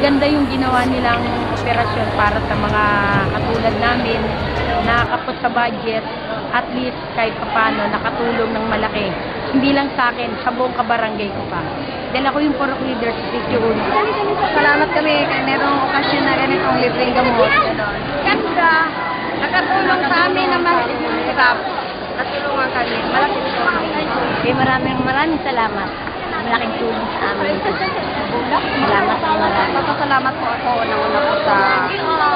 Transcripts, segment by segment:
maganda yung ginawa nilang operasyon para sa mga katulad namin na kapos sa budget, at least kahit paano nakatulong ng malaki. Hindi lang sa akin, sa buong kabarangay ko pa. Dahil ako yung purok leader sa Sitio Uno. Salamat kami kaya merong okasyon na ganitong libreng gamot. Ganda! Nakatulong sa amin na mahirap. Natulungan kami. Malaking tulong. Maraming salamat. Malaking tulong sa amin. Salamat po marami. Magpapasalamat po ako unang-una po sa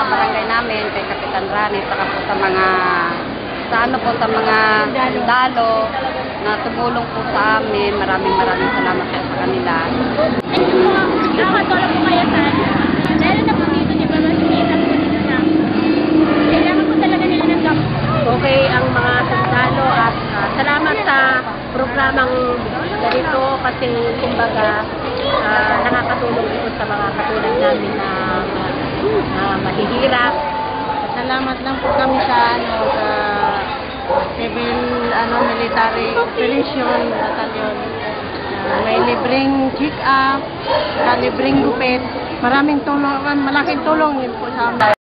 barangay namin, kay Kapitan Rani, saka po sa mga sa mga sundalo na tumulong po sa amin. Maraming salamat po sa kanila. Nakatulong po kayo sa dahil na po dito, di ba, mas hirap po dito na kailangan po talaga nila ng gamot. Okay ang mga sundalo at salamat sa programang ganito kasi kumbaga nakakatulong ito sa mga katulad namin na mahihirap. Salamat lang po kami sa civil military operation battalion. May libreng check-up, libreng gupit. Malaking tulong din po sa amin.